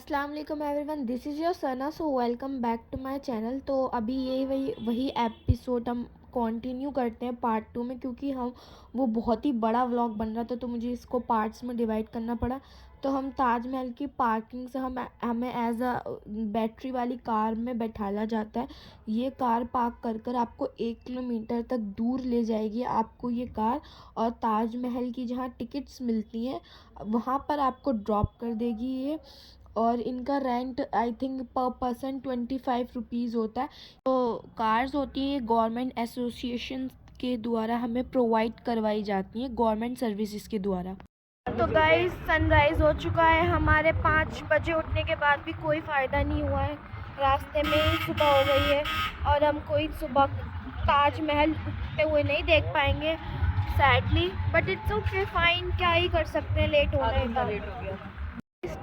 अस्सलाम वालेकुम everyone, this is your Sana. So welcome back to my channel. तो अभी ये वही एपिसोड हम कंटिन्यू करते हैं पार्ट 2 में, क्योंकि हम वो बहुत ही बड़ा व्लॉग बन रहा था तो मुझे इसको पार्ट्स में डिवाइड करना पड़ा। तो हम ताजमहल की पार्किंग से हमें एज अ बैटरी वाली कार में बैठाला जाता है। ये कार पार्क कर कर आपको 1 किलोमीटर तक दूर ले जाएगी आपको ये कार, और ताजमहल की जहाँ टिकट्स मिलती हैं वहाँ पर आपको ड्रॉप कर देगी ये। और इनका रेंट आई थिंक पर पर्सन 25 रुपीज़ होता है। तो कार्स होती है गवर्नमेंट एसोसिएशन के द्वारा हमें प्रोवाइड करवाई जाती हैं, गवर्नमेंट सर्विसेज के द्वारा। तो गाइस सनराइज़ हो चुका है। हमारे 5 बजे उठने के बाद भी कोई फ़ायदा नहीं हुआ है, रास्ते में ही सुबह हो गई है और हम कोई सुबह ताजमहल उठते हुए नहीं देख पाएंगे sadly, but it's okay fine, क्या ही कर सकते हैं, लेट हो गया।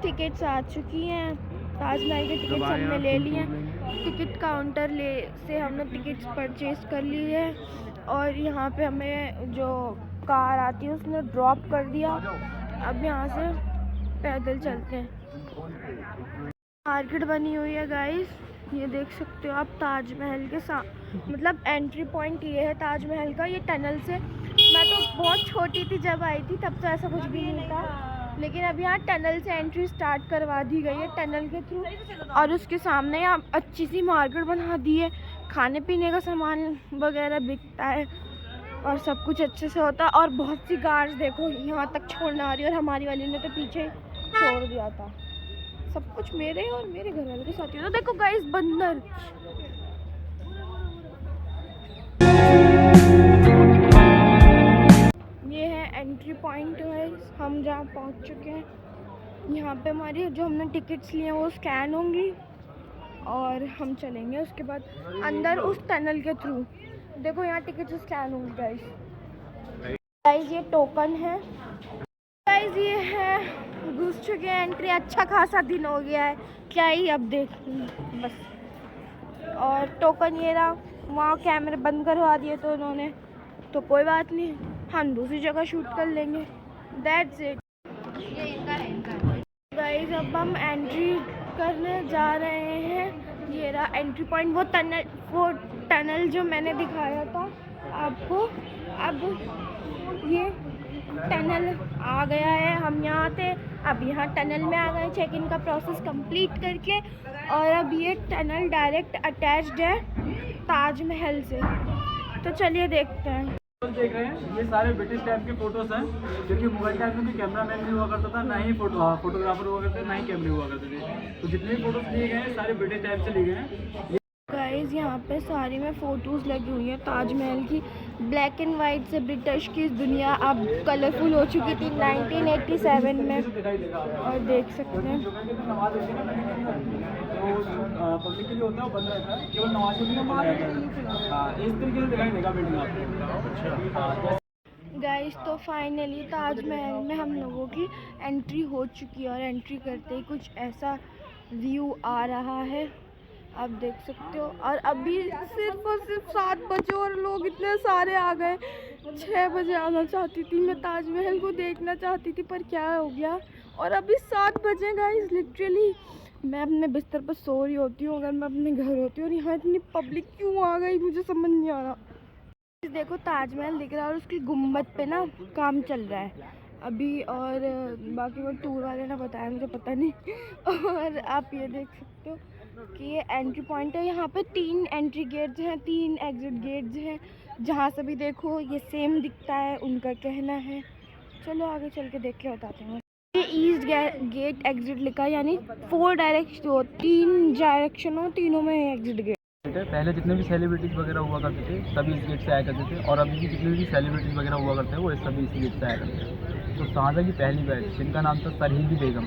टिकट्स आ चुकी हैं, ताजमहल के टिकट्स हमने ले लिए हैं। टिकट काउंटर से हमने टिकट्स परचेज कर ली है और यहाँ पे हमें जो कार आती है उसने ड्रॉप कर दिया। अब यहाँ से पैदल चलते हैं। मार्केट बनी हुई है गाइस, ये देख सकते हो आप। ताजमहल के मतलब एंट्री पॉइंट ये है ताजमहल का, ये टनल से। मैं तो बहुत छोटी थी जब आई थी, तब तो ऐसा कुछ भी नहीं था, लेकिन अब यहाँ टनल से एंट्री स्टार्ट करवा दी गई है टनल के थ्रू। और उसके सामने यहाँ अच्छी सी मार्केट बना दी है, खाने पीने का सामान वगैरह बिकता है और सब कुछ अच्छे से होता है। और बहुत सी कार्स देखो यहाँ तक छोड़ने आ रही है, और हमारी वाली ने तो पीछे छोड़ दिया था। सब कुछ मेरे और मेरे घर वालों के साथ ही। तो देखो गाइस बंदर, ये है एंट्री पॉइंट है, हम जहाँ पहुँच चुके हैं। यहाँ पे हमारी जो हमने टिकट्स लिए हैं वो स्कैन होंगी और हम चलेंगे उसके बाद अंदर उस टनल के थ्रू। देखो यहाँ टिकट स्कैन होंगी गाइस। ये टोकन है गाइस, ये है। घुस चुके हैं, एंट्री। अच्छा खासा दिन हो गया है, क्या ही अब देख बस। और टोकन ये रहा, वहाँ कैमरे बंद करवा दिए तो उन्होंने, तो कोई बात नहीं, हम दूसरी जगह शूट कर लेंगे। That's it guys. अब हम एंट्री करने जा रहे हैं। ये रहा एंट्री पॉइंट, वो टनल जो मैंने दिखाया था आपको। अब ये टनल आ गया है, हम यहाँ थे, अब यहाँ टनल में आ गए चेक इन का प्रोसेस कंप्लीट करके। और अब ये टनल डायरेक्ट अटैच्ड है ताजमहल से, तो चलिए देखते हैं। देख रहे हैं, ये सारे ब्रिटिश टाइम के फोटोज हैं, क्योंकि मुगल टाइम में कोई कैमरा मैन नहीं हुआ करता था, ना ही फोटोग्राफर हुआ करते थे, ना ही कैमरे हुआ करते थे। तो जितने भी फोटोज लिए गए हैं सारे ब्रिटिश टाइम से लिए गए हैं। गाइस यहाँ पे सारी में फ़ोटोज़ लगी हुई हैं ताजमहल की। ब्लैक एंड वाइट से ब्रिटिश की दुनिया अब कलरफुल हो चुकी थी 1987 में, और देख सकते हैं। पब्लिक के लिए होता है वो बंद रहता है, केवल नमाज़ों के लिए खुला रहता है। इस तरीके से दिखाई देगा बिल्डिंग आपको। गाइस तो फाइनली ताजमहल में हम लोगों की एंट्री हो चुकी है, और एंट्री करते ही कुछ ऐसा व्यू आ रहा है, आप देख सकते हो। और अभी सिर्फ और सिर्फ 7 बजे और लोग इतने सारे आ गए। 6 बजे आना चाहती थी मैं, ताजमहल को देखना चाहती थी, पर क्या हो गया। और अभी 7 बजे गाइस, लिटरली मैं अपने बिस्तर पर सो रही होती हूँ अगर मैं अपने घर होती हूँ, और यहाँ इतनी पब्लिक क्यों आ गई मुझे समझ नहीं आ रहा। देखो ताजमहल दिख रहा है और उसकी गुम्बद पे ना काम चल रहा है अभी, और बाकी वो टूर वाले ने बताया, मुझे पता नहीं। और आप ये देख सकते हो कि ये एंट्री पॉइंट है। यहाँ पे 3 एंट्री गेट्स हैं, 3 एग्जिट गेट्स हैं, जहाँ से भी देखो ये सेम दिखता है, उनका कहना है। चलो आगे चल के देख के बताते हैं। ये ईस्ट गेट एग्जिट लिखा है, यानी 4 डायरेक्शन हो, 3 डायरेक्शन हो, तीनों में एग्जिट गेट। पहले जितने भी सेलिब्रिटीज़ वगैरह हुआ करते थे सभी इस गेट से आया करते थे, और अभी भी जितने भी सेलिब्रिटीज़ वगैरह हुआ करते हैं वो सभी इस गेट से आया करते हैं। तो शाहजहाँ की पहली वाइफ जिनका नाम था सरहिंदी बेगम,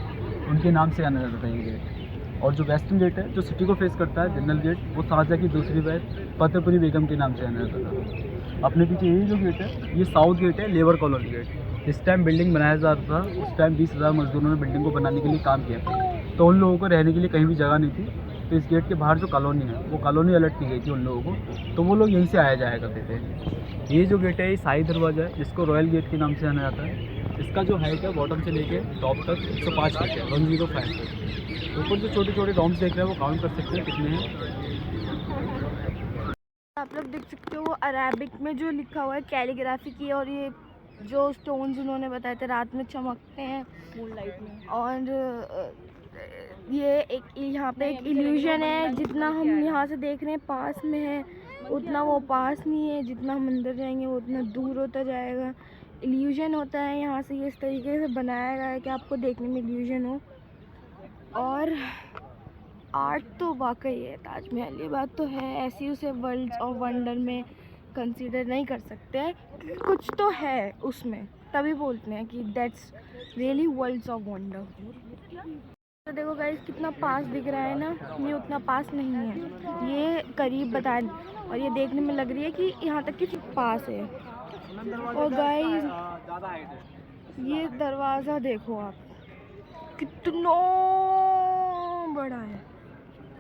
उनके नाम से आना जाता था ये गेट। और जो वेस्टर्न गेट है जो सिटी को फेस करता है, जनरल गेट, वो शाहजहाँ की दूसरी वाइफ फतेहपुरी बेगम के नाम से आना जाता था। अपने पीछे यही जो गेट है ये साउथ गेट है, लेबर कॉलोनी गेट। इस टाइम बिल्डिंग बनाया जा रहा था, उस टाइम 20,000 मजदूरों ने बिल्डिंग को बनाने के लिए काम किया था, तो उन लोगों को रहने के लिए कहीं भी जगह नहीं थी। तो इस गेट के बाहर जो कॉलोनी है वो कॉलोनी अलर्ट की गई थी उन लोगों को, तो वो लोग यहीं से आया जाया करते थे। ये जो गेट है ये शाही दरवाज़ा है, जिसको रॉयल गेट के नाम से जाना जाता है। इसका जो हाइट है बॉटम से लेके टॉप तक 105 फीट है, 105 फीट। ऊपर जो छोटे छोटे डॉम्स देख रहे हैं वो काउंट कर सकते हैं कितने हैं। आप लोग देख सकते हो अरेबिक में जो लिखा हुआ है कैलीग्राफी की, और ये जो स्टोन्स उन्होंने बताए थे रात में चमकते हैं मूनलाइट में। और ये एक यहाँ पे एक इल्यूजन है, जितना हम यहाँ से देख रहे हैं पास में है उतना वो पास नहीं है, जितना हम अंदर जाएंगे वो उतना दूर होता जाएगा। इल्यूजन होता है यहाँ से, ये इस तरीके से बनाया गया है कि आपको देखने में इल्यूजन हो। और आर्ट तो वाकई है ताजमहल, ये बात तो है, ऐसी उसे वर्ल्ड ऑफ वंडर में कंसीडर नहीं कर सकते हैं, कुछ तो है उसमें, तभी बोलते हैं कि that's really worlds of wonder. तो देखो गाइस कितना पास दिख रहा है ना, ये उतना पास नहीं है, ये करीब बता, और ये देखने में लग रही है कि यहाँ तक कि पास है। और गाइस ये दरवाज़ा देखो आप, कितना बड़ा है,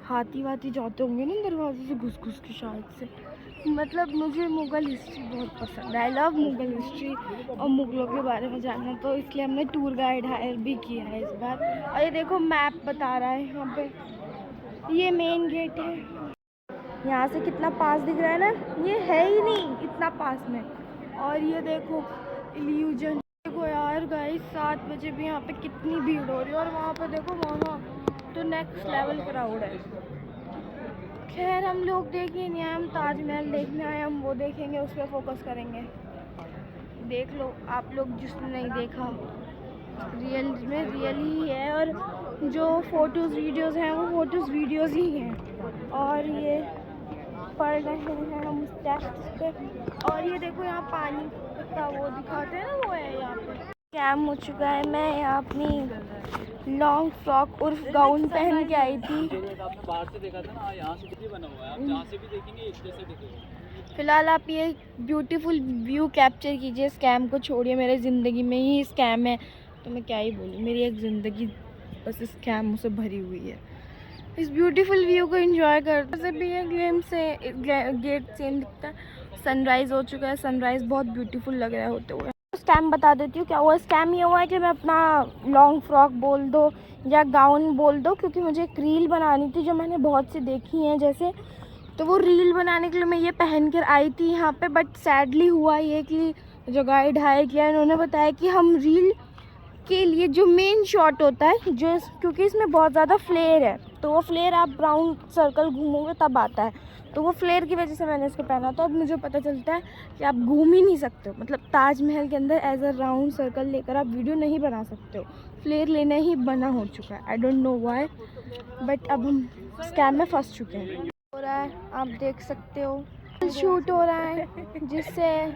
हाथी वाती जाते होंगे ना दरवाजे से घुस घुस के शायद से। मतलब मुझे मुग़ल हिस्ट्री बहुत पसंद है, आई लव मुग़ल हिस्ट्री और मुग़लों के बारे में जानना, तो इसलिए हमने टूर गाइड हायर भी किया है इस बार। और ये देखो मैप बता रहा है यहाँ पे, ये मेन गेट है। यहाँ से कितना पास दिख रहा है ना, ये है ही नहीं इतना पास में। और ये देखो इल्यूजन, देखो यार गाइस 7 बजे भी यहाँ पे कितनी भीड़ हो रही है, और वहाँ पे देखो वहाँ तो नेक्स्ट लेवल क्राउड है। खैर हम लोग देखें नहीं आए, हम ताजमहल देखने आए, हम वो देखेंगे, उस पर फोकस करेंगे। देख लो आप लोग जिसने नहीं देखा, रियल में रियल ही है, और जो फ़ोटोज़ वीडियोज़ हैं वो फ़ोटोज़ वीडियोज़ ही हैं। और ये पढ़ रहे हैं हम उस टेक्स्ट पे, और ये देखो यहाँ पानी का वो दिखाते हैं ना, वो है यहाँ पे। स्कैम हो चुका है, मैं यहाँ अपनी लॉन्ग फ्रॉक उर्फ गाउन पहन के आई थी। आपने बाहर से देखा था ना, यहाँ से भी बना हुआ है, आप जहाँ से भी देखेंगे एक जैसे दिखेगा। फिलहाल आप ये ब्यूटीफुल व्यू कैप्चर कीजिए, स्कैम को छोड़िए, मेरे ज़िंदगी में ही स्कैम है तो मैं क्या ही बोलूँ, मेरी एक ज़िंदगी बस स्कैमों से भरी हुई है। इस ब्यूटीफुल व्यू को एंजॉय करते से भी है, गेम से गेट सेम दिखता है, सनराइज़ हो चुका है, सनराइज़ बहुत ब्यूटीफुल लग रहा है होते हुए। स्कैम बता देती हूँ क्या हुआ। स्कैम ये हुआ है कि मैं अपना लॉन्ग फ्रॉक बोल दो या गाउन बोल दो, क्योंकि मुझे एक रील बनानी थी जो मैंने बहुत सी देखी हैं जैसे, तो वो रील बनाने के लिए मैं ये पहन कर आई थी यहाँ पे। बट सैडली हुआ ये कि जो गाइड हायर किया उन्होंने बताया कि हम रील के लिए जो मेन शॉट होता है, जो क्योंकि इसमें बहुत ज़्यादा फ्लेयर है, तो वो फ्लेयर आप राउंड सर्कल घूमोगे तब आता है, तो वो फ्लेयर की वजह से मैंने इसको पहना। तो अब मुझे पता चलता है कि आप घूम ही नहीं सकते हो, मतलब ताजमहल के अंदर एज अ राउंड सर्कल लेकर आप वीडियो नहीं बना सकते हो, फ्लेयर लेना ही बना हो चुका है। I don't know why, but अब हम स्कैम में फंस चुके हैं। हो रहा है आप देख सकते हो, शूट हो रहा है जिससे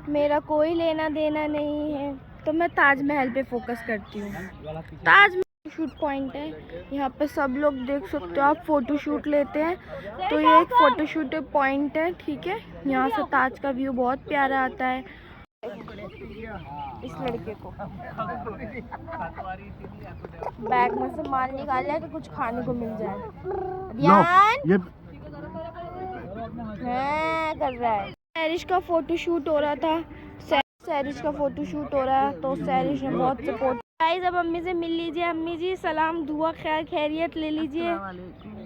मेरा कोई लेना देना नहीं है, तो मैं ताजमहल पे फोकस करती हूँ। ताजमहल शूट पॉइंट है, यहाँ पे सब लोग देख सकते हो, आप फ़ोटो शूट लेते हैं तो ये एक फ़ोटो शूट पॉइंट है, ठीक है। यहाँ से ताज का व्यू बहुत प्यारा आता है। इस लड़के को बैग में से माल निकाला है कि कुछ खाने को मिल जाए। ध्यान हाँ कर रहा है। सैरिश का फ़ोटो शूट हो रहा था, सैरिश का फ़ोटो शूट हो रहा है, तो सैरिश ने बहुत सपोर्ट। गाइस अब अम्मी से मिल लीजिए, अम्मी जी सलाम दुआ खैर खैरियत ले लीजिए।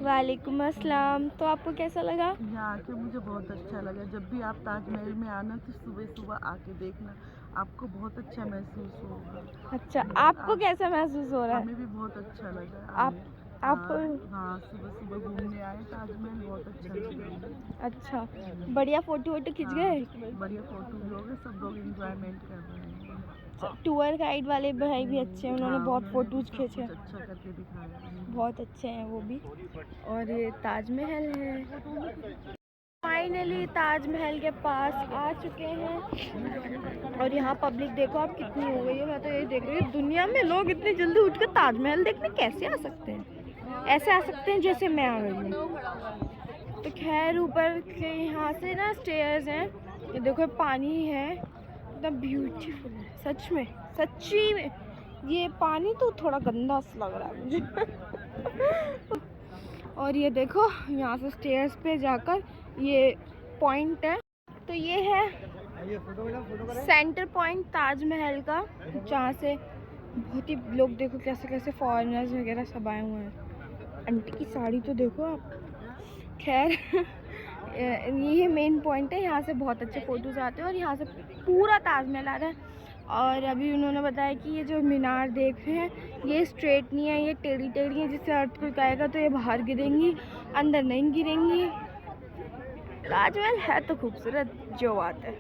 वालेकुम अस्सलाम। तो आपको कैसा लगा? यहाँ आके मुझे बहुत अच्छा लगा। जब भी आप ताजमहल में आना तो सुबह सुबह आके देखना, आपको बहुत अच्छा महसूस होगा। अच्छा, आपको कैसा महसूस हो रहा है? हमें भी बहुत अच्छा लगा। आप हाँ सुबह सुबह घूमने आए ताजमहल, बहुत अच्छा लगा। अच्छा, बढ़िया फ़ोटो वोटो खिंच गए? बढ़िया फोटो भी हो गए, सब लोग एंजॉयमेंट कर रहे हैं। टूर गाइड वाले भाई भी अच्छे हैं, उन्होंने बहुत फ़ोटोज़ खींचे, अच्छा करके दिखाया, बहुत अच्छे हैं वो भी। और ये ताजमहल है। फाइनली ताजमहल के पास आ चुके हैं, और यहाँ पब्लिक देखो आप कितनी हो गई है। मैं तो यही देख रही हूँ, दुनिया में लोग इतनी जल्दी उठकर ताजमहल देखने कैसे आ सकते हैं? ऐसे आ सकते हैं जैसे मैं आ गई हूँ। तो खैर ऊपर के यहाँ से ना स्टेयर्स हैं, ये देखो पानी है, इतना ब्यूटीफुल है सच में, सच्ची में। ये पानी तो थोड़ा गंदा सा लग रहा है मुझे। और ये देखो यहाँ से स्टेयर्स पे जाकर ये पॉइंट है, तो ये है सेंटर पॉइंट ताजमहल का, जहाँ से बहुत ही लोग देखो कैसे कैसे फॉरेनर्स वगैरह सब आए हुए हैं। आंटी की साड़ी तो देखो आप। खैर ये मेन पॉइंट है, यहाँ से बहुत अच्छे फ़ोटोज़ आते हैं और यहाँ से पूरा ताजमहल आ रहा है। और अभी उन्होंने बताया कि ये जो मीनार देख रहे हैं ये स्ट्रेट नहीं है, ये टेढ़ी टेढ़ी है, जिससे अर्थक्वेक आएगा तो ये बाहर गिरेंगी, अंदर नहीं गिरेंगी। ताजमहल है तो खूबसूरत, जो बात है।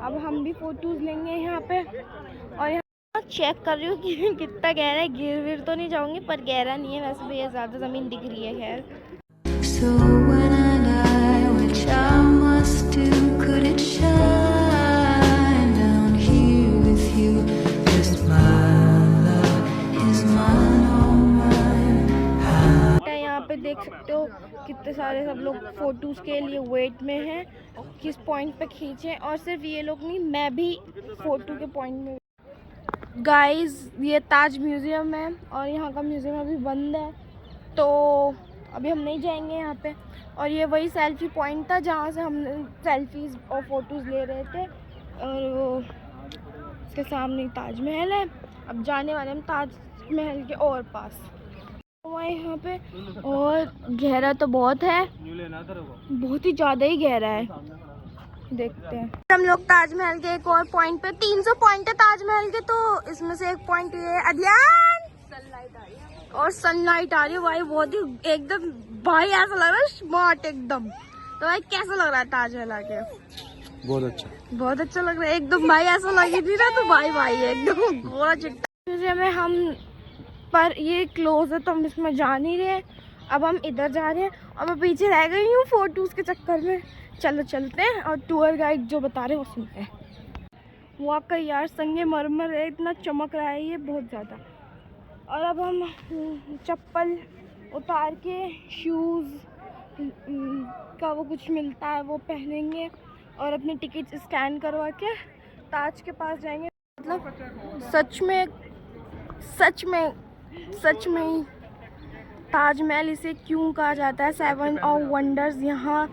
अब हम भी फ़ोटोज़ लेंगे यहाँ पे। और यहाँ चेक कर रही हूँ कि कितना गहरा है, गिर विर तो नहीं जाऊँगी, पर गहरा नहीं है वैसे भी, ये ज़्यादा ज़मीन दिख रही है। खैर So when I die, which I must do, could it shine down here with you? Just my love is mine, all mine. यहाँ पे देख सकते हो कितने सारे सब लोग फ़ोटोज़ के लिए वेट में हैं, किस पॉइंट पे खींचें। और सिर्फ ये लोग नहीं, मैं भी फ़ोटो के पॉइंट में। गाइस ये ताज म्यूज़ियम है और यहाँ का म्यूज़ियम अभी बंद है, तो अभी हम नहीं जाएंगे यहाँ पे। और ये वही सेल्फ़ी पॉइंट था जहाँ से हम सेल्फीज़ और फ़ोटोज़ ले रहे थे। और इसके सामने ताजमहल है। अब जाने वाले हम ताजमहल के और पास यहाँ पे। और गहरा तो बहुत है, बहुत ही ज़्यादा ही गहरा है। देखते हैं हम लोग ताजमहल के एक और पॉइंट पे। 300 पॉइंट है ताजमहल के, तो इसमें से एक पॉइंट ये है अध्ययन, और सनलाइट आ रही है भाई, बहुत ही एकदम भाई ऐसा लग रहा है स्मार्ट एकदम। तो भाई कैसा लग रहा है ताजमहल आके? बहुत अच्छा, बहुत अच्छा लग रहा है एकदम भाई, ऐसा लगी थी ना तो भाई एकदम गोरा चिट्टा में हम। पर ये क्लोज है तो हम इसमें जा नहीं रहे। अब हम इधर जा रहे हैं और मैं पीछे रह गई हूँ फोटोज़ के चक्कर में। चलो चलते हैं और टूर गाइड जो बता रहे हैं वो सुनते हैं। वाकई यार संगमरमर है, इतना चमक रहा है ये बहुत ज़्यादा। और अब हम चप्पल उतार के शूज़ का वो कुछ मिलता है वो पहनेंगे और अपनी टिकट स्कैन करवा के ताज के पास जाएंगे। मतलब सच में ही ताजमहल इसे क्यों कहा जाता है 7 ऑफ वंडर्स। यहाँ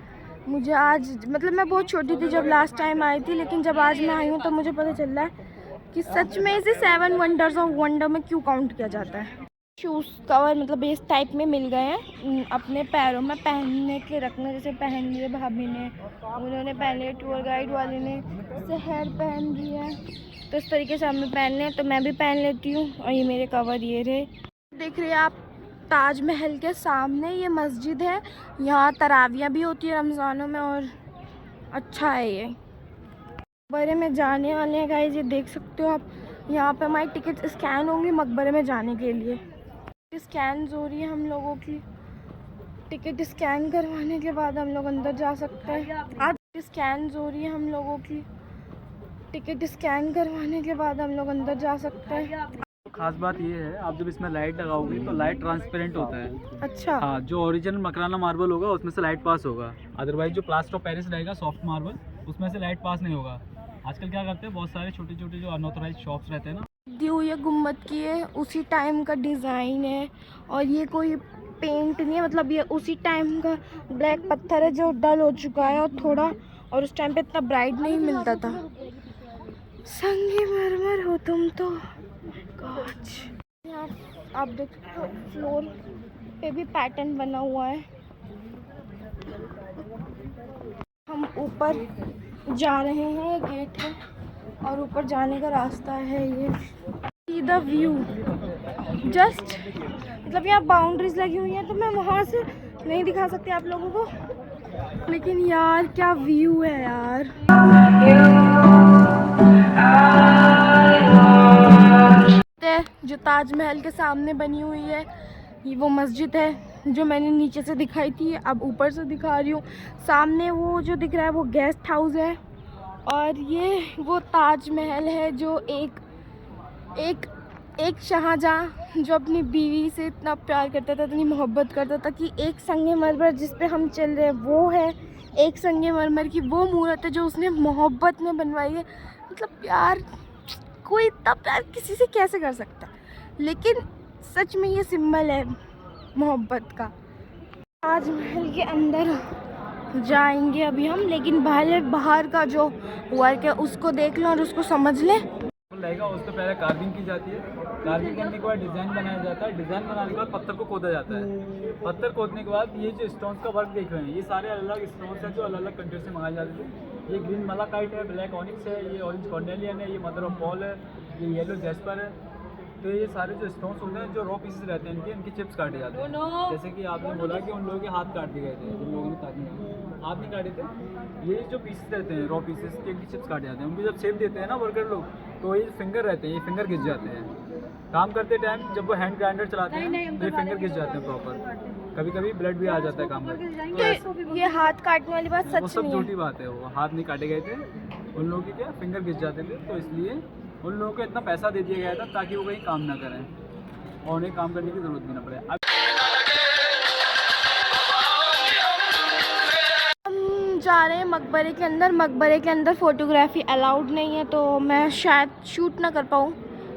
मुझे आज, मतलब मैं बहुत छोटी थी जब लास्ट टाइम आई थी, लेकिन जब आज मैं आई हूँ तो मुझे पता चल रहा है कि सच में इसे 7 वंडर्स ऑफ वंडर में क्यों काउंट किया जाता है। शूज़ कवर मतलब इस टाइप में मिल गए हैं अपने पैरों में पहनने के रखने, जैसे पहन लिए भाभी ने, उन्होंने पहन लिए, टूर गाइड वाले ने शहर पहन लिया है, तो इस तरीके से हमें पहनने हैं, तो मैं भी पहन लेती हूँ। और ये मेरे कवर ये रहे, देख रहे हैं आप ताजमहल के सामने ये मस्जिद है, यहाँ तरावियाँ भी होती है रमज़ानों में और अच्छा है ये। मकबरे में जाने वाले हैं गाइस, ये देख सकते हो आप। यहाँ पे हमारी टिकट स्कैन होंगी मकबरे में जाने के लिए। स्कैन हो रही है हम लोगों की, टिकट स्कैन करवाने के बाद हम लोग अंदर जा सकते हैं। आज स्कैन हो रही है हम लोगों की, टिकट स्कैन करवाने के बाद हम लोग अंदर जा सकते हैं। खास बात ये है, आप जब इसमें लाइट लगाओगे तो लाइट ट्रांसपेरेंट होता है। अच्छा हाँ, जो ओरिजिनल मकराना मार्बल होगा उसमें से लाइट पास होगा, अदरवाइज जो प्लास्टर ऑफ पेरिस रहेगा सॉफ्ट मार्बल उसमें से लाइट पास नहीं होगा। आजकल क्या करते हैं, बहुत सारे छोटे छोटे जो अनऑथराइज शॉप्स रहते हैं ना, दी हुई है गुम्बद की, है उसी टाइम का डिज़ाइन है और ये कोई पेंट नहीं है, मतलब ये उसी टाइम का ब्लैक पत्थर है जो डल हो चुका है और थोड़ा, और उस टाइम पे इतना ब्राइट नहीं मिलता था। संगमरमर हो तुम तो कांच। यहाँ आप देख सकते हो फ्लोर पे भी पैटर्न बना हुआ है। हम ऊपर जा रहे हैं, गेट है और ऊपर जाने का रास्ता है ये। सी द व्यू जस्ट, मतलब यहाँ बाउंड्रीज लगी हुई हैं तो मैं वहाँ से नहीं दिखा सकती आप लोगों को, लेकिन यार क्या व्यू है यार। जो ताजमहल के सामने बनी हुई है ये वो मस्जिद है जो मैंने नीचे से दिखाई थी, अब ऊपर से दिखा रही हूँ। सामने वो जो दिख रहा है वो गेस्ट हाउस है और ये वो ताजमहल है जो एक शाहजहां जो अपनी बीवी से इतना प्यार करता था, इतनी मोहब्बत करता था कि एक संगमरमर जिस पे हम चल रहे हैं वो है, एक संगमरमर की वो मूर्त है जो उसने मोहब्बत में बनवाई है। मतलब प्यार, कोई इतना प्यार किसी से कैसे कर सकता है, लेकिन सच में ये सिंबल है मोहब्बत का। ताजमहल के अंदर जाएंगे अभी हम, लेकिन पहले बाहर का जो वर्क है उसको देख लो और उसको समझ लें। लगेगा उसको पहले कार्विंग की जाती है। कार्विंग करने के बाद डिज़ाइन बनाया जाता है। डिज़ाइन बनाने के बाद पत्थर को खोदा जाता है। पत्थर खोदने के बाद ये जो स्टोन्स का वर्क देख रहे हैं, ये सारे अलग अलग स्टोन्स हैं जो अलग अलग कंट्री से मंगाए जाते थे। ये ग्रीन मलाकाइट है, ब्लैक ऑनिक्स है, ये ऑरेंज कॉर्नेलियन है, ये मदर ऑफ पॉल है, ये येलो जैस्पर है। तो ये सारे जो स्टोन्स होते हैं जो रॉ पीसेस रहते हैं इनके चिप्स काटे जाते हैं। जैसे कि आपने बोला कि उन लोगों के हाथ काट दिए गए थे, जिन लोगों ने हाथ नहीं काटे थे, ये जो पीसेस रहते हैं रॉ पीसेस के इनकी चिप्स काटे जाते हैं। उनकी जब शेप देते हैं ना वर्कर लोग, तो ये फिंगर रहते हैं, ये फिंगर घिस जाते हैं। काम करते टाइम जब वो हैंड ग्राइंडर चलाते हैं तो ये फिंगर घिस जाते हैं प्रॉपर। कभी कभी ब्लड भी आ जाता है काम करते। तो ये हाथ काटने वाली बात वो सच सब नहीं है। झूठी बात है, वो हाथ नहीं काटे गए थे, उन लोगों के क्या फिंगर घिस जाते थे। तो इसलिए उन लोगों को इतना पैसा दे दिया गया था ताकि वो कहीं काम ना करें और उन्हें काम करने की ज़रूरत भी ना पड़े। हम जा रहे हैं मकबरे के अंदर। मकबरे के अंदर फ़ोटोग्राफी अलाउड नहीं है, तो मैं शायद शूट ना कर पाऊँ।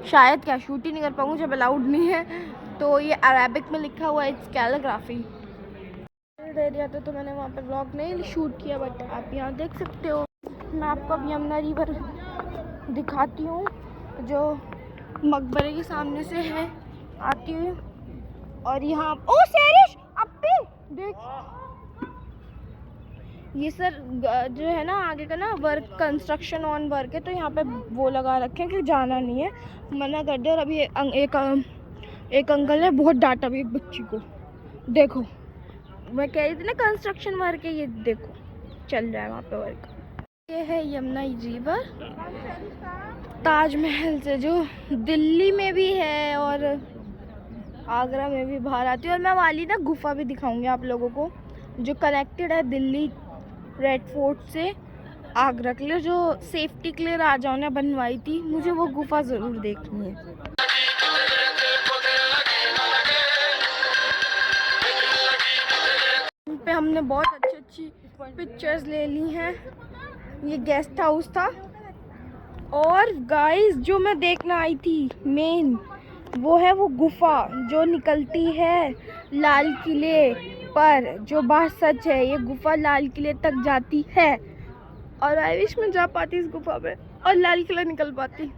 शायद क्या, शूट ही नहीं कर पाऊँ जब अलाउड नहीं है। तो ये अरेबिक में लिखा हुआ है इट्स कैलीग्राफी। दे दिया था तो मैंने वहाँ पर व्लॉग नहीं शूट किया, बट आप यहाँ देख सकते हो। मैं आपको अब यमुना रिवर दिखाती हूँ जो मकबरे के सामने से है आती हुई। और यहाँ ओ सैरिश अपी देख, ये सर जो है ना आगे का ना वर्क कंस्ट्रक्शन ऑन वर्क है, तो यहाँ पे वो लगा रखे हैं कि जाना नहीं है, मना कर दे। और अभी एक अंकल ने बहुत डांटा भी एक बच्ची को। देखो मैं कह रही थी ना कंस्ट्रक्शन वर्क है, ये देखो चल रहा है वहाँ पे वर्क। ये है यमुना रिवर, ताजमहल से जो दिल्ली में भी है और आगरा में भी बाहर आती है। और मैं वाली ना गुफा भी दिखाऊंगी आप लोगों को जो कनेक्टेड है दिल्ली रेड फोर्ट से आगरा के लिए, जो सेफ्टी के लिए राजाओं ने बनवाई थी। मुझे वो गुफा ज़रूर देखनी है। पे हमने बहुत अच्छी पिक्चर्स ले ली हैं। ये गेस्ट हाउस था। और गाइस जो मैं देखना आई थी मेन, वो है वो गुफा जो निकलती है लाल किले पर। जो बात सच है, ये गुफा लाल किले तक जाती है। और आई विश में जा पाती इस गुफा में और लाल किला निकल पाती।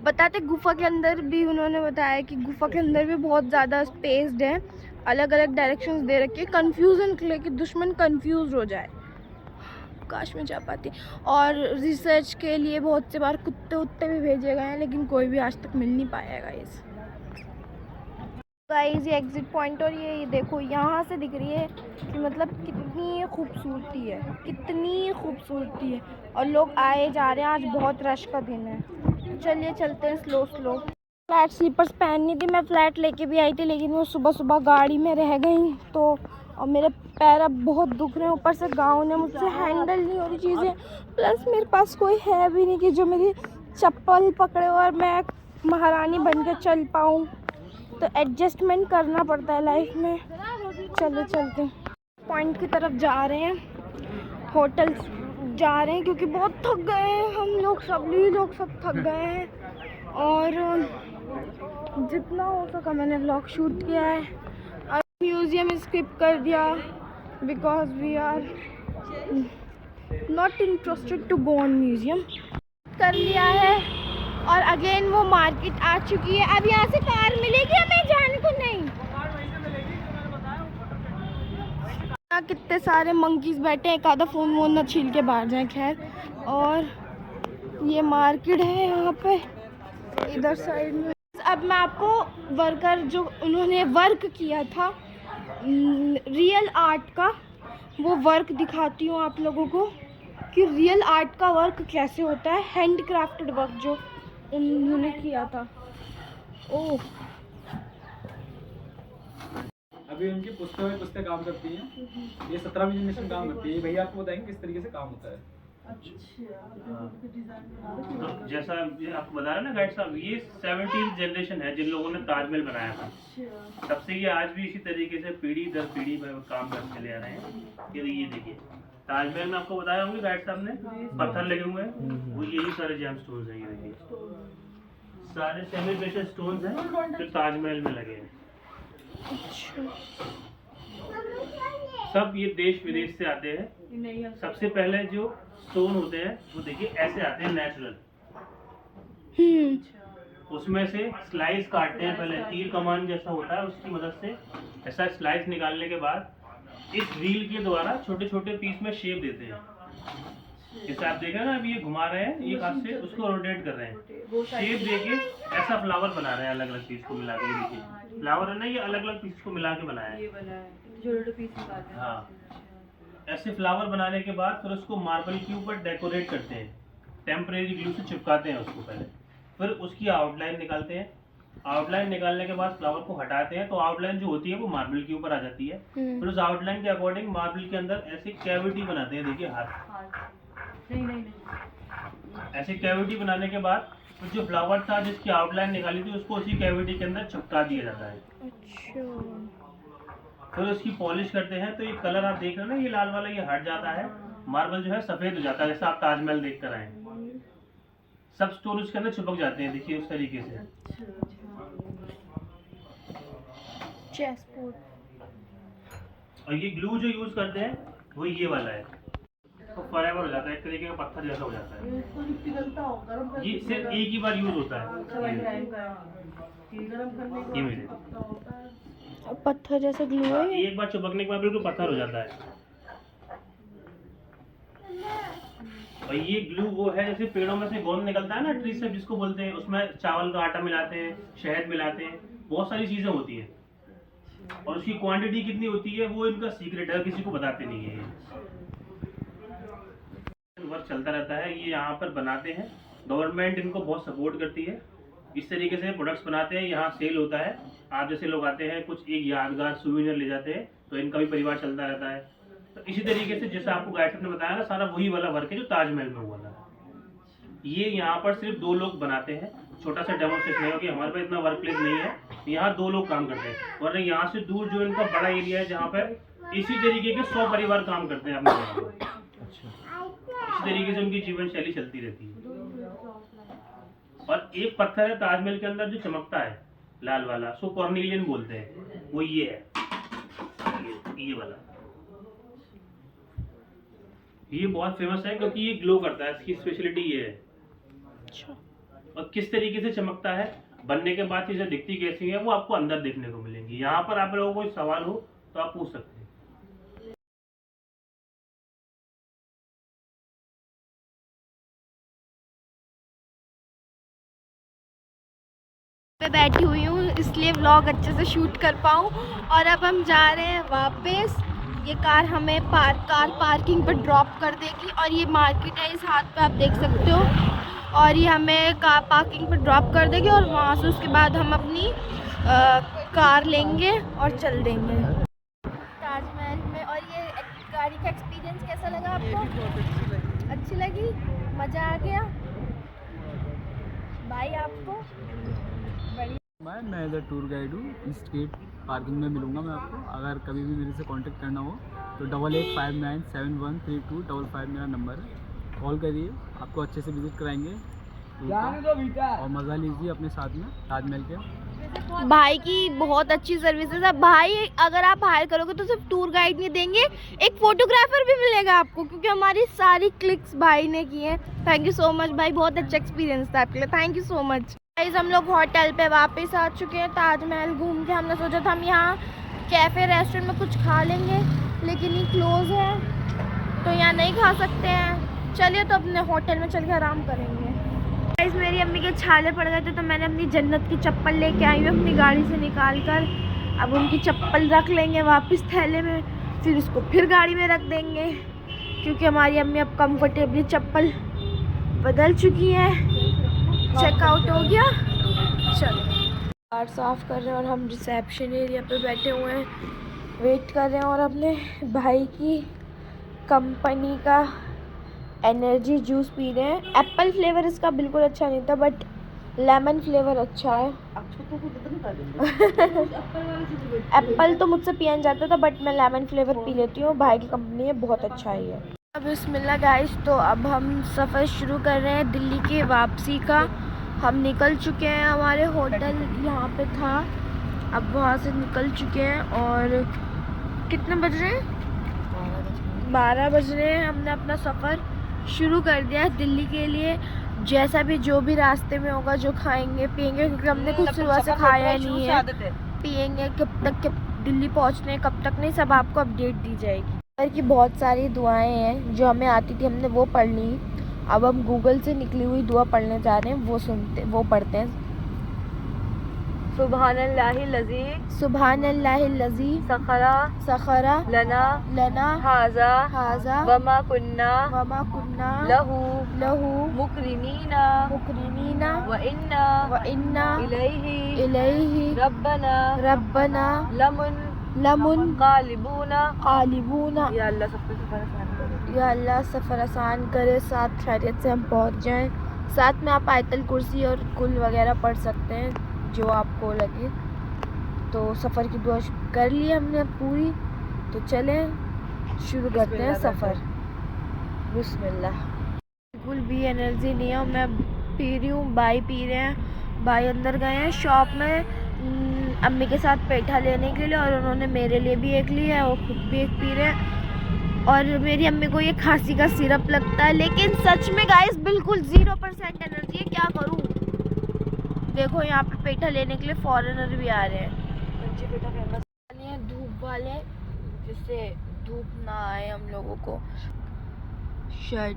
बताते गुफा के अंदर भी उन्होंने बताया कि गुफा के अंदर भी बहुत ज़्यादा स्पेस्ड है, अलग अलग डायरेक्शंस दे रखी है कंफ्यूजन के लिए कि दुश्मन कंफ्यूज हो जाए। काश में जा पाती। और रिसर्च के लिए बहुत से बार कुत्ते उत्ते भी भेजे गए हैं, लेकिन कोई भी आज तक मिल नहीं पाया गाइस। गाइस ये एग्जिट पॉइंट और ये देखो यहाँ से दिख रही है कि मतलब कितनी खूबसूरती है, कितनी खूबसूरती है। और लोग आए जा रहे हैं, आज बहुत रश का दिन है। चलिए चलते हैं स्लो स्लो। फ्लैट स्लीपर्स पहननी थी, मैं फ्लैट लेके भी आई थी, लेकिन वो सुबह सुबह गाड़ी में रह गई तो। और मेरे पैर अब बहुत दुख रहे हैं, ऊपर से गाँव ने मुझसे हैंडल नहीं हो रही चीज़ें। प्लस मेरे पास कोई है भी नहीं कि जो मेरी चप्पल पकड़े और मैं महारानी बन के चल पाऊँ। तो एडजस्टमेंट करना पड़ता है लाइफ में। चलो चलते हैं, पॉइंट की तरफ जा रहे हैं, होटल जा रहे हैं क्योंकि बहुत थक गए हैं हम लोग, सब थक गए हैं। और जितना हो सका मैंने व्लॉग शूट किया है। अब म्यूज़ियम स्किप कर दिया because we are not interested to go on museum. कर लिया है और अगेन वो मार्केट आ चुकी है। अब यहाँ से कार मिलेगी हमें जाने को नहीं। कितने सारे मंकीज बैठे हैं, एक आधा फ़ोन वोन ना छील के बाहर जाए। खैर, और ये मार्केट है यहाँ पे इधर साइड में। अब मैं आपको वर्कर जो उन्होंने वर्क किया था रियल आर्ट का, वो वर्क दिखाती हूँ आप लोगों को कि रियल आर्ट का वर्क कैसे होता है। हैंड क्राफ्टेड वर्क जो उन्होंने किया था। ओह अभी उनकी पुस्तें काम करती हैं। ये 17वीं जनरेशन काम करती है। ये भैया आपको बताएंगे किस तरीके से काम होता है। तो जैसा ये आपको बता रहे ना गाइड साहब, ये 17th जनरेशन है जिन लोगों ने ताजमहल बनाया था। तब से ये आज भी इसी तरीके से पीढ़ी दर पीढ़ी काम करते ले आ रहे हैं। ये देखिए ताजमहल में आपको बताया होंगे गाइड साहब ने, पत्थर लगे हुए हैं, वो यही सारे जेम स्टोन्स हैं। ये देखिए सारे सेमी प्रेशियस स्टोन्स हैं जो ताजमहल में लगे हैं। सब ये देश विदेश से आते हैं। सबसे पहले जो स्टोन होते हैं वो देखिए ऐसे आते हैं नेचुरल। उसमें से स्लाइस काटते हैं पहले, तीर कमान जैसा होता है उसकी मदद से ऐसा स्लाइस निकालने के बाद इस व्हील के द्वारा छोटे छोटे पीस में शेप देते हैं। जैसे आप देख रहे हैं ना, अभी ये घुमा रहे हैं एक हाथ से, उसको रोटेट कर रहे हैं, शेप देके ऐसा फ्लावर बना रहे हैं अलग अलग पीस को मिला के। देखिए फ्लावर है ना, ये अलग अलग पीस को मिला के बनाया है। हाँ, ऐसे फ्लावर बनाने के बाद फिर उसको मार्बल के ऊपर डेकोरेट करते हैं, टेम्परेरी ग्लू से चिपकाते हैं उसको पहले, फिर उसकी आउटलाइन निकालते हैं। आउटलाइन निकालने के बाद फ्लावर को हटाते हैं, तो आउटलाइन जो होती है वो मार्बल के ऊपर आ जाती है। फिर उस आउटलाइन के अकॉर्डिंग मार्बल के अंदर ऐसे कैविटी बनाते हैं। देखिए हाथ ऐसे कैविटी बनाने के बाद जो फ्लावर था जिसकी आउटलाइन निकाली थी उसको उसी कैविटी के अंदर चिपका दिया जाता है। फिर उसकी पॉलिश करते हैं, तो ये कलर आप देख रहे हो ना, ये लाल वाला ये हट जाता है, मार्बल जो है सफेद हो जाता है, जैसा आप ताजमहल देख कर आए हैं। सब स्टोन उसके अंदर चिपक जाते हैं, देखिए उस तरीके से। और ये ग्लू जो यूज करते हैं वो ये वाला है, तो फॉरएवर हो जाता है, एक तरीके का पत्थर जैसा हो जाता है। ये सिर्फ एक ही बार यूज होता है। ये मेरे पत्थर जैसा ग्लू है ये? एक बार चिपकने के बाद बिल्कुल पत्थर हो जाता है। और ये ग्लू वो है जैसे पेड़ों में से गोंद निकलता है ना, ट्री से जिसको बोलते हैं, उसमें चावल का आटा मिलाते हैं, शहद मिलाते हैं, बहुत सारी चीजें होती हैं, और उसकी क्वांटिटी कितनी होती है वो इनका सीक्रेट है, किसी को बताते नहीं है। वर्क चलता रहता है, ये यहाँ पर बनाते हैं, गवर्नमेंट इनको बहुत सपोर्ट करती है, इस तरीके से प्रोडक्ट्स बनाते हैं, यहाँ सेल होता है। आप जैसे लोग आते हैं कुछ एक यादगार सुविनर ले जाते हैं, तो इनका भी परिवार चलता रहता है। तो इसी तरीके से जैसे आपको गाइड साहब ने बताया ना, सारा वही वाला वर्क है जो ताजमहल में हुआ था। ये यहाँ पर सिर्फ 2 लोग बनाते हैं, छोटा सा डेमोन्स्ट्रेशन है कि हमारे पास इतना वर्क प्लेस नहीं है, यहाँ 2 लोग काम करते हैं, वरना यहाँ से दूर जो इनका बड़ा एरिया है जहाँ पर इसी तरीके के 100 परिवार काम करते हैं अपने यहाँ पर। इसी तरीके से उनकी जीवन शैली चलती रहती है। और एक पत्थर है ताजमहल के अंदर जो चमकता है लाल वाला, उसको कॉर्नेलियन बोलते हैं, वो ये है, ये वाला। ये बहुत फेमस है क्योंकि ये ग्लो करता है, इसकी स्पेशलिटी ये है। अच्छा। और किस तरीके से चमकता है, बनने के बाद चीजें दिखती कैसी है, वो आपको अंदर देखने को मिलेंगी। यहाँ पर आप लोगों को कोई सवाल हो तो आप पूछ सकते हैं। मैं बैठी हुई हूँ इसलिए व्लॉग अच्छे से शूट कर पाऊँ। और अब हम जा रहे हैं वापस। ये कार हमें कार पार्किंग पर ड्रॉप कर देगी, और ये मार्केट है इस हाथ पे आप देख सकते हो, और ये हमें कार पार्किंग पर ड्रॉप कर देगी, और वहाँ से उसके बाद हम अपनी कार लेंगे और चल देंगे ताजमहल में। और ये गाड़ी का एक्सपीरियंस कैसा लगा आपको? अच्छी लगी? मज़ा आ गया भाई आपको? मैं इधर टूर गाइड हूँ, ईस्ट गेट पार्किंग में मिलूंगा मैं आपको। अगर कभी भी मेरे से कांटेक्ट करना हो तो 8859713255 मेरा नंबर है, कॉल करिए, आपको अच्छे से विजिट कराएंगे और मज़ा लीजिए अपने साथ में ताजमहल के। भाई की बहुत अच्छी सर्विसेज है। भाई अगर आप हायर करोगे तो सिर्फ टूर गाइड नहीं देंगे, एक फोटोग्राफर भी मिलेगा आपको, क्योंकि हमारी सारी क्लिक्स भाई ने की हैं। थैंक यू सो मच भाई, बहुत अच्छा एक्सपीरियंस था आपके लिए, thank you so much. Guys हम लोग होटल पे वापस आ चुके हैं, ताजमहल घूम के हमने सोचा था हम यहाँ कैफ़े रेस्टोरेंट में कुछ खा लेंगे, लेकिन ये क्लोज़ है तो यहाँ नहीं खा सकते हैं। चलिए तो अपने होटल में चल के आराम करेंगे। गाइस मेरी अम्मी के छाले पड़ गए थे, तो मैंने अपनी जन्नत की चप्पल लेके आई हूँ अपनी गाड़ी से निकाल कर। अब उनकी चप्पल रख लेंगे वापस थैले में, फिर उसको फिर गाड़ी में रख देंगे, क्योंकि हमारी अम्मी अब कंफर्टेबली चप्पल बदल चुकी है। चेकआउट हो गया, चलो कार साफ़ कर रहे हैं और हम रिसेप्शन एरिया पे बैठे हुए हैं, वेट कर रहे हैं। और अपने भाई की कंपनी का एनर्जी जूस पी रहे हैं। एप्पल फ्लेवर इसका बिल्कुल अच्छा नहीं था, बट लेमन फ्लेवर अच्छा है। एप्पल तो मुझसे पिया नहीं जाता था, बट मैं लेमन फ्लेवर पी लेती हूँ। भाई की कंपनी है, बहुत अच्छा है ये। अब बिस्मिल्लाह गाइस, तो अब हम सफ़र शुरू कर रहे हैं दिल्ली के वापसी का। हम निकल चुके हैं, हमारे होटल यहाँ पे था, अब वहाँ से निकल चुके हैं। और कितने बज रहे हैं? 12 बज रहे हैं। हमने अपना सफ़र शुरू कर दिया है दिल्ली के लिए। जैसा भी जो भी रास्ते में होगा, जो खाएंगे पियेंगे, क्योंकि हमने कुछ सुबह से खाया नहीं है, पियेंगे कब तक दिल्ली पहुंचने कब तक नहीं, सब आपको अपडेट दी जाएगी। सफ़र की बहुत सारी दुआएं हैं जो हमें आती थी, हमने वो पढ़ ली। अब हम गूगल से निकली हुई दुआ पढ़ने जा रहे हैं, वो पढ़ते हैं। सुबहानल्लाहिल्लज़ी सुबहानल्लाहिल्लज़ी सखरा लना हाज़ा वमा कुन्ना लहू मुकरिनीना व इन्ना इलैहि रब्बना लमुन ग़ालिबूना। या अल्लाह सबको सफर आसान करे। या अल्लाह सफ़र आसान करे, साथ खैरियत से हम पहुंच जाएं। साथ में आप आयतल कुर्सी और कुल वगैरह पढ़ सकते हैं जो आपको लगे। तो सफ़र की दुआ कर ली हमने पूरी, तो चलें शुरू करते हैं सफ़र। बिस्मिल्लाह। बिल्कुल भी एनर्जी नहीं है, मैं पी रही हूँ, भाई पी रहे हैं। भाई अंदर गए हैं शॉप में अम्मी के साथ पेठा लेने के लिए, और उन्होंने मेरे लिए भी एक लिया है और खुद भी एक पी रहे हैं। और मेरी अम्मी को ये खांसी का सिरप लगता है, लेकिन सच में गाइस बिल्कुल 0% एनर्जी है, क्या करूँ। देखो यहाँ पे पेठा लेने के लिए फॉरेनर भी आ रहे हैं, धूप वाले, जिससे धूप ना आए हम लोगों को। शर्ट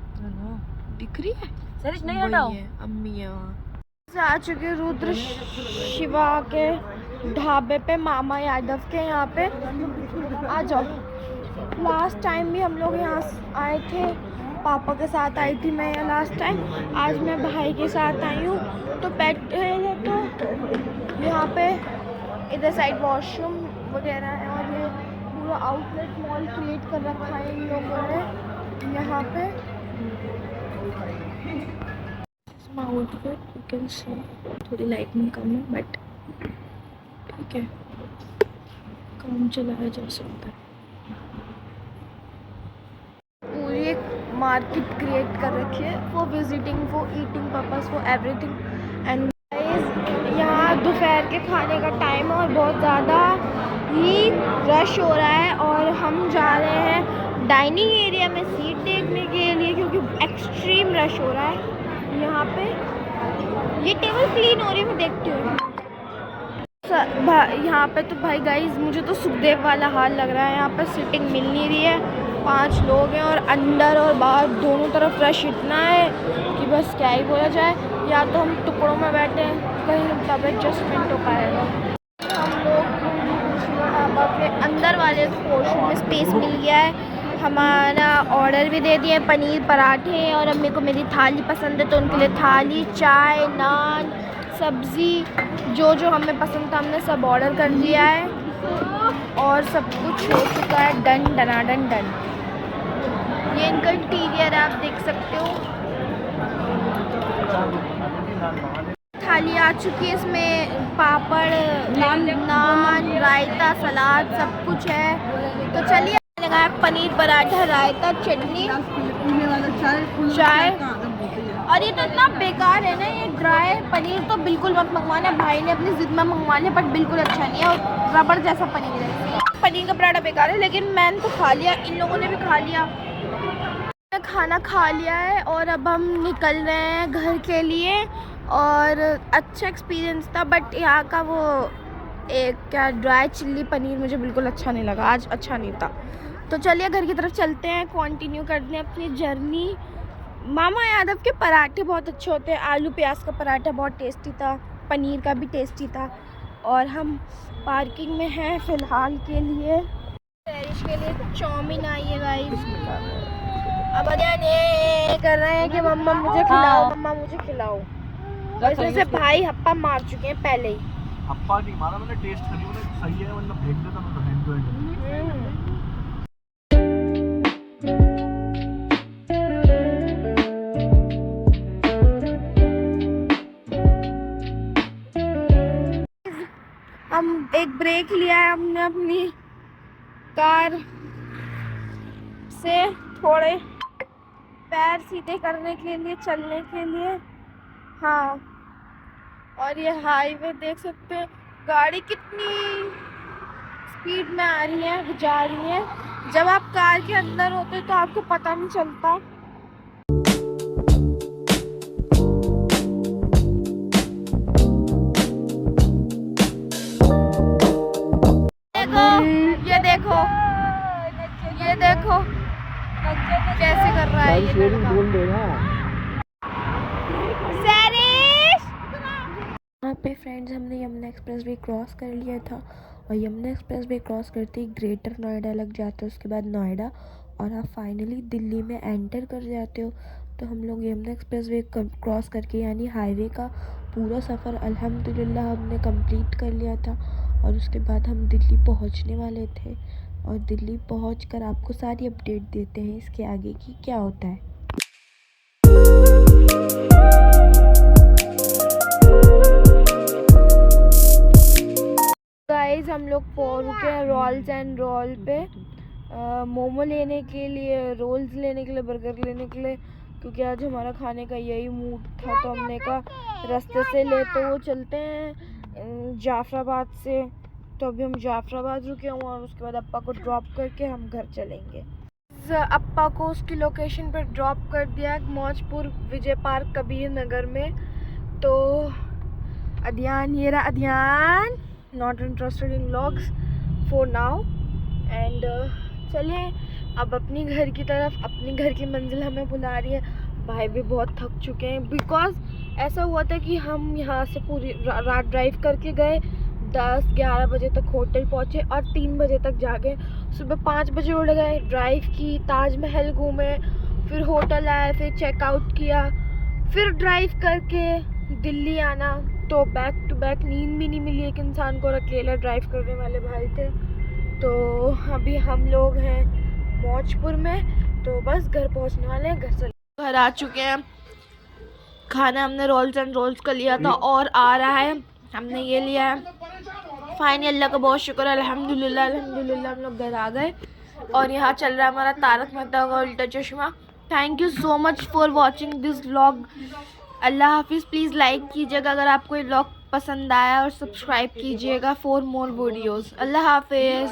दिख रही है, सरिश नहीं हटाओ। अम्मी है वहाँ से आ चुके रुद्र शिवा के ढाबे पे, मामा यादव के यहाँ पे। आ जाओ। लास्ट टाइम भी हम लोग यहाँ आए थे, पापा के साथ आई थी मैं यहाँ लास्ट टाइम। आज मैं भाई के साथ आई हूँ। तो बैठे हैं, तो यहाँ पे इधर साइड वॉशरूम वगैरह है, और ये पूरा आउटलेट मॉल क्रिएट कर रखा है इन लोगों ने यहाँ पे। आउटफिट यू कैन सी, थोड़ी लाइटिंग कम है बट ठीक है, काम चलाया जा सकता है। पूरी एक मार्केट क्रिएट कर रखी है for visiting, for eating purpose, for everything. And यहाँ दोपहर के खाने का टाइम है और बहुत ज़्यादा ही रश हो रहा है, और हम जा रहे हैं डाइनिंग एरिया में सीट देखने के लिए, क्योंकि एक्सट्रीम रश हो रहा है यहाँ पे। ये टेबल क्लीन हो रही है, मैं देखती हूँ यहाँ पे। तो भाई गाइस मुझे तो सुखदेव वाला हाल लग रहा है, यहाँ पे सीटिंग मिल नहीं रही है। 5 लोग हैं और अंदर और बाहर दोनों तरफ रश इतना है कि बस क्या ही बोला जाए। या तो हम टुकड़ों में बैठे हैं, कहीं तब एडजस्टमेंट हो पाएगा। हम लोग ढाबा के अंदर वाले पोर्शन में स्पेस मिल गया है। हमारा ऑर्डर भी दे दिया, पनीर पराठे, और अम्मी को मेरी थाली पसंद है तो उनके लिए थाली, चाय, नान, सब्ज़ी, जो जो हमें पसंद था हमने सब ऑर्डर कर दिया है, और सब कुछ हो चुका है, डन डनाडन डन। ये इनका इंटीरियर आप देख सकते हो। थाली आ चुकी है, इसमें पापड़, नान, रायता, सलाद सब कुछ है। तो चलिए, लगाया पनीर पराठा, रायता, चटनी, चाय। और ये तो इतना बेकार है ना, ये ड्राई पनीर तो बिल्कुल मत मंगवाना। भाई ने अपनी ज़िद में मंगवा लिया, बट बिल्कुल अच्छा नहीं है, और रबड़ जैसा पनीर है। पनीर का पराठा बेकार है, लेकिन मैंने तो खा लिया, इन लोगों ने भी खा लिया। खाना खा लिया है और अब हम निकल रहे हैं घर के लिए। और अच्छा एक्सपीरियंस था, बट यहाँ का वो एक क्या ड्राई चिल्ली पनीर मुझे बिल्कुल अच्छा नहीं लगा, आज अच्छा नहीं था। तो चलिए घर की तरफ चलते हैं, कंटिन्यू करते हैं अपनी जर्नी। मामा यादव के पराठे बहुत अच्छे होते हैं, आलू प्याज का पराठा बहुत टेस्टी था, पनीर का भी टेस्टी था। और हम पार्किंग में हैं फ़िलहाल के लिए। बारिश के लिए चाउमीन आई है गाइस। अब अजान ये कर रहे हैं कि मम्मा मुझे खिलाओ, मम्मा मुझे खिलाओ। इसमें से भाई हप्पा मार चुके हैं पहले ही। हप्पा नहीं मारा मैंने, टेस्ट करी मैंने, सही है, वरना फेंक देता मैं तो हैंड टू हैंड। हम एक ब्रेक लिया है हमने अपनी कार से, थोड़े पैर सीधे करने के लिए, चलने के लिए। हाँ, और ये हाईवे देख सकते हैं, गाड़ी कितनी स्पीड में आ रही है, जा रही है। जब आप कार के अंदर होते तो आपको पता नहीं चलता। देखो, ये देखो कैसे कर रहा है ये लड़का। वहाँ पे फ्रेंड्स हमने यमुना एक्सप्रेस वे क्रॉस कर लिया था और यमुना एक्सप्रेस वे क्रॉस करते ही ग्रेटर नोएडा लग जाता है, उसके बाद नोएडा और आप फाइनली दिल्ली में एंटर कर जाते हो। तो हम लोग यमुना एक्सप्रेस वे क्रॉस करके यानी हाईवे का पूरा सफ़र अल्हम्दुलिल्लाह हमने कंप्लीट कर लिया था और उसके बाद हम दिल्ली पहुंचने वाले थे और दिल्ली पहुंचकर आपको सारी अपडेट देते हैं इसके आगे की क्या होता है। गाइस हम लोग पहुंच रुके हैं रोल्स एंड रोल पे मोमो लेने के लिए, रोल्स लेने के लिए, बर्गर लेने के लिए, क्योंकि आज हमारा खाने का यही मूड था। तो हमने कहा रास्ते से ले तो वो चलते हैं जाफराबाद से। तो अभी हम जाफराबाद रुके हुए और उसके बाद अप्पा को ड्रॉप करके हम घर चलेंगे। अप्पा को उसकी लोकेशन पर ड्रॉप कर दिया मौजपुर विजय पार्क कबीर नगर में। तो अदियान, ये रहा Adiyan, not interested in vlogs for now and चलिए अब अपनी घर की तरफ। अपनी घर की मंजिल हमें बुला रही है। भाई भी बहुत थक चुके हैं बिकॉज ऐसा हुआ था कि हम यहाँ से पूरी रात ड्राइव करके गए, 10-11 बजे तक होटल पहुँचे और 3 बजे तक जागे। सुबह 5 बजे उठ गए, ड्राइव की, ताजमहल घूमे, फिर होटल आए, फिर चेकआउट किया, फिर ड्राइव करके दिल्ली आना। तो बैक टू बैक नींद भी नहीं मिली एक इंसान को और अकेला ड्राइव करने वाले भाई थे। तो अभी हम लोग हैं मौजपुर में, तो बस घर पहुंचने वाले हैं, घर आ चुके हैं। खाना हमने रोल्स एंड रोल्स का लिया था और आ रहा है, हमने ये लिया है। फाइनली अल्लाह का बहुत शुक्र है, अल्हम्दुलिल्लाह अल्हम्दुलिल्लाह हम लोग घर आ गए और यहाँ चल रहा है हमारा Tarak Mehta ka Ooltah Chashmah. Thank you so much for watching this vlog. अल्लाह हाफिज़। प्लीज़ लाइक कीजिएगा अगर आपको ये व्लॉग पसंद आया और सब्सक्राइब कीजिएगा फॉर मोर वीडियोज़। अल्लाह हाफिज़।